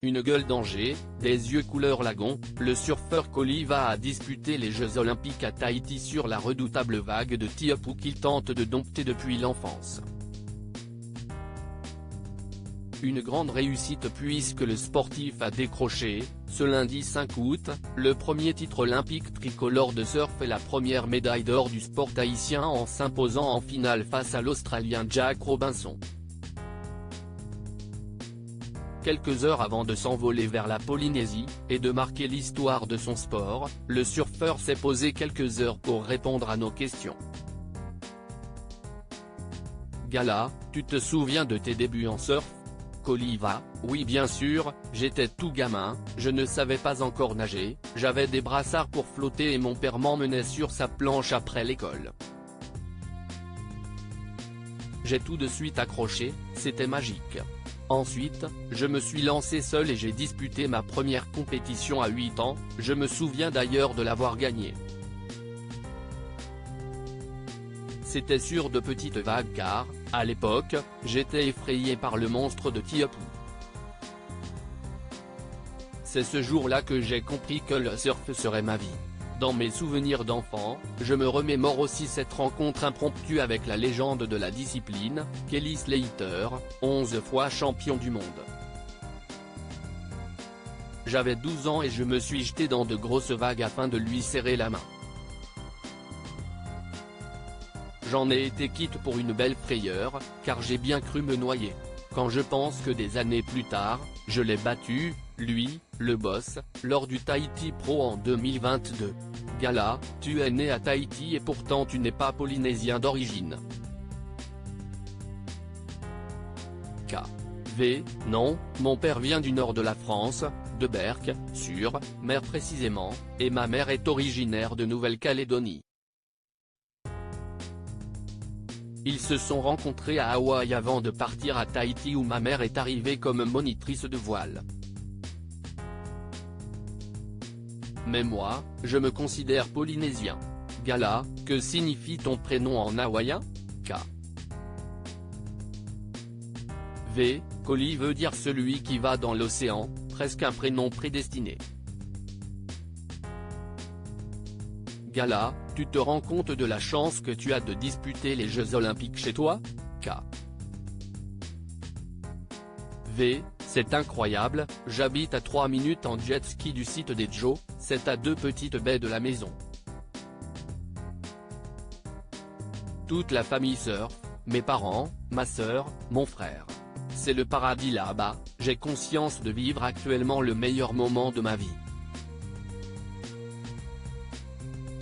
une gueule d'Angers, des yeux couleur lagon, le surfeur Koliva a disputé les Jeux Olympiques à Tahiti sur la redoutable vague de Teahupo'o qu'il tente de dompter depuis l'enfance. Une grande réussite puisque le sportif a décroché, ce lundi 5 août, le premier titre olympique tricolore de surf et la première médaille d'or du sport tahitien en s'imposant en finale face à l'Australien Jack Robinson. Quelques heures avant de s'envoler vers la Polynésie, et de marquer l'histoire de son sport, le surfeur s'est posé quelques heures pour répondre à nos questions. Gala, tu te souviens de tes débuts en surf? Koliva, oui bien sûr, j'étais tout gamin, je ne savais pas encore nager, j'avais des brassards pour flotter et mon père m'emmenait sur sa planche après l'école. J'ai tout de suite accroché, c'était magique. Ensuite, je me suis lancé seul et j'ai disputé ma première compétition à 8 ans, je me souviens d'ailleurs de l'avoir gagnée. C'était sur de petites vagues car, à l'époque, j'étais effrayé par le monstre de Teahupo'o. C'est ce jour-là que j'ai compris que le surf serait ma vie. Dans mes souvenirs d'enfant, je me remémore aussi cette rencontre impromptue avec la légende de la discipline, Kelly Slater, 11 fois champion du monde. J'avais 12 ans et je me suis jeté dans de grosses vagues afin de lui serrer la main. J'en ai été quitte pour une belle frayeur, car j'ai bien cru me noyer. Quand je pense que des années plus tard, je l'ai battu, lui, le boss, lors du Tahiti Pro en 2022. Gala, tu es né à Tahiti et pourtant tu n'es pas polynésien d'origine. V, non, mon père vient du nord de la France, de Berck, sur mer précisément, et ma mère est originaire de Nouvelle-Calédonie. Ils se sont rencontrés à Hawaï avant de partir à Tahiti où ma mère est arrivée comme monitrice de voile. Mais moi, je me considère polynésien. Gala, que signifie ton prénom en hawaïen? V, Koli veut dire celui qui va dans l'océan, presque un prénom prédestiné. Gala, tu te rends compte de la chance que tu as de disputer les Jeux Olympiques chez toi? V, c'est incroyable, j'habite à 3 minutes en jet ski du site des Joe, c'est à 2 petites baies de la maison. Toute la famille surf, mes parents, ma sœur, mon frère. C'est le paradis là-bas, j'ai conscience de vivre actuellement le meilleur moment de ma vie.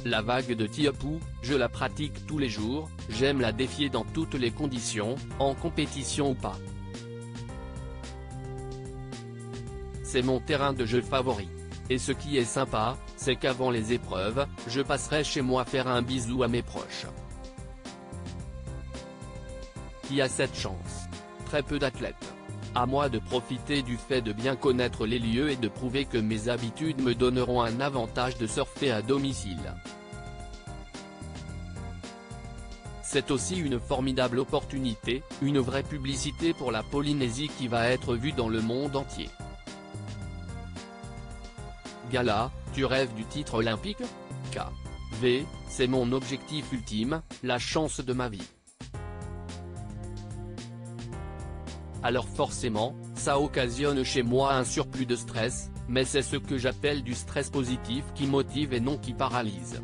La vague de Teahupo'o, je la pratique tous les jours, j'aime la défier dans toutes les conditions, en compétition ou pas. C'est mon terrain de jeu favori. Et ce qui est sympa, c'est qu'avant les épreuves, je passerai chez moi faire un bisou à mes proches. Qui a cette chance? Très peu d'athlètes. À moi de profiter du fait de bien connaître les lieux et de prouver que mes habitudes me donneront un avantage de surfer à domicile. C'est aussi une formidable opportunité, une vraie publicité pour la Polynésie qui va être vue dans le monde entier. Gala, tu rêves du titre olympique? V, c'est mon objectif ultime, la chance de ma vie. Alors forcément, ça occasionne chez moi un surplus de stress, mais c'est ce que j'appelle du stress positif qui motive et non qui paralyse.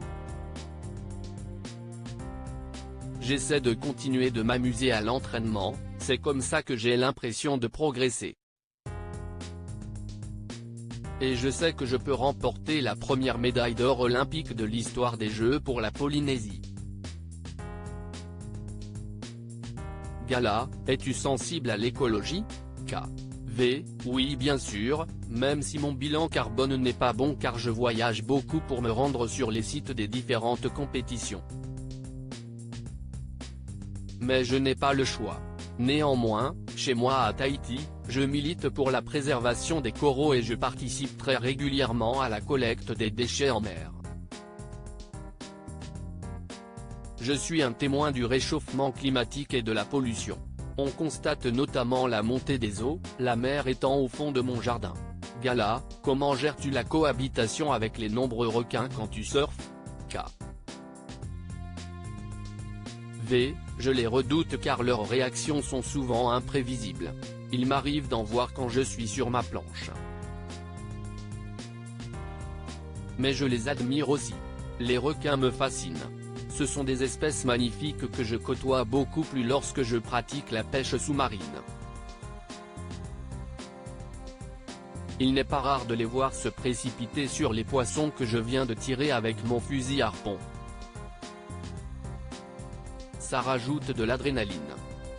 J'essaie de continuer de m'amuser à l'entraînement, c'est comme ça que j'ai l'impression de progresser. Et je sais que je peux remporter la première médaille d'or olympique de l'histoire des Jeux pour la Polynésie. Gala, es-tu sensible à l'écologie? V, oui bien sûr, même si mon bilan carbone n'est pas bon car je voyage beaucoup pour me rendre sur les sites des différentes compétitions. Mais je n'ai pas le choix. Néanmoins, chez moi à Tahiti, je milite pour la préservation des coraux et je participe très régulièrement à la collecte des déchets en mer. Je suis un témoin du réchauffement climatique et de la pollution. On constate notamment la montée des eaux, la mer étant au fond de mon jardin. Gala, comment gères-tu la cohabitation avec les nombreux requins quand tu surfes? K. V. Je les redoute car leurs réactions sont souvent imprévisibles. Il m'arrive d'en voir quand je suis sur ma planche. Mais je les admire aussi. Les requins me fascinent. Ce sont des espèces magnifiques que je côtoie beaucoup plus lorsque je pratique la pêche sous-marine. Il n'est pas rare de les voir se précipiter sur les poissons que je viens de tirer avec mon fusil harpon. Ça rajoute de l'adrénaline.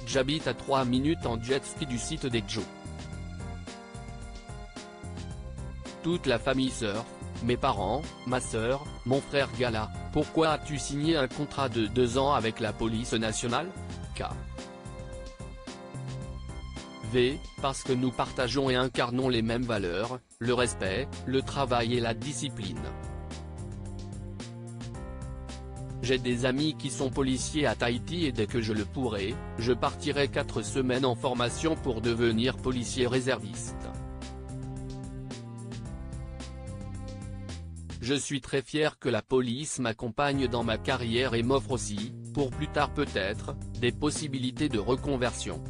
J'habite à 3 minutes en jet ski du site des Joe. Toute la famille surfe, mes parents, ma sœur, mon frère Gala. Pourquoi as-tu signé un contrat de 2 ans avec la police nationale? K. V. Parce que nous partageons et incarnons les mêmes valeurs, le respect, le travail et la discipline. J'ai des amis qui sont policiers à Tahiti et dès que je le pourrai, je partirai 4 semaines en formation pour devenir policier réserviste. Je suis très fier que la police m'accompagne dans ma carrière et m'offre aussi, pour plus tard peut-être, des possibilités de reconversion.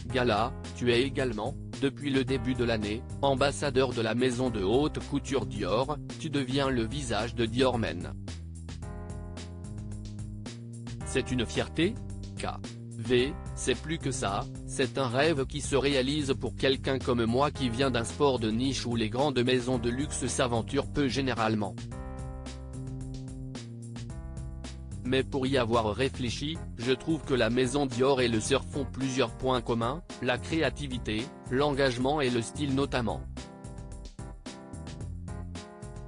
Gala, tu es également, depuis le début de l'année, ambassadeur de la maison de haute couture Dior, tu deviens le visage de Dior Men. C'est une fierté? K. V. C'est plus que ça, c'est un rêve qui se réalise pour quelqu'un comme moi qui vient d'un sport de niche où les grandes maisons de luxe s'aventurent peu généralement. Mais pour y avoir réfléchi, je trouve que la maison Dior et le surf ont plusieurs points communs, la créativité, l'engagement et le style notamment.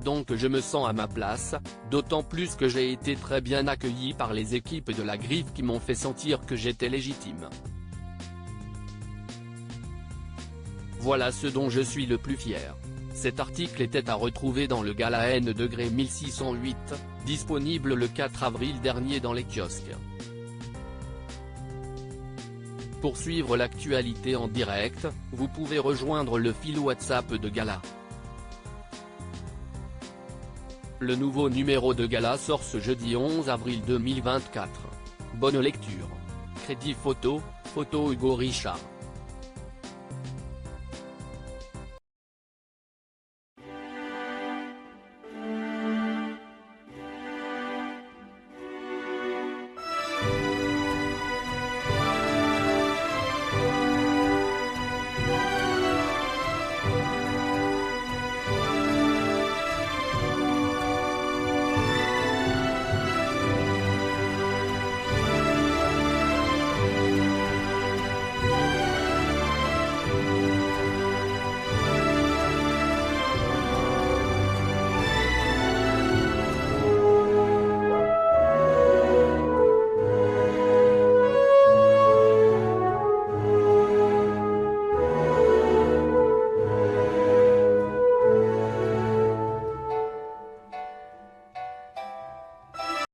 Donc je me sens à ma place, d'autant plus que j'ai été très bien accueilli par les équipes de la Griffe qui m'ont fait sentir que j'étais légitime. Voilà ce dont je suis le plus fier. Cet article était à retrouver dans le Gala N°1608, disponible le 4 avril dernier dans les kiosques. Pour suivre l'actualité en direct, vous pouvez rejoindre le fil WhatsApp de Gala. Le nouveau numéro de Gala sort ce jeudi 11 avril 2024. Bonne lecture. Crédit photo, Hugo Richard.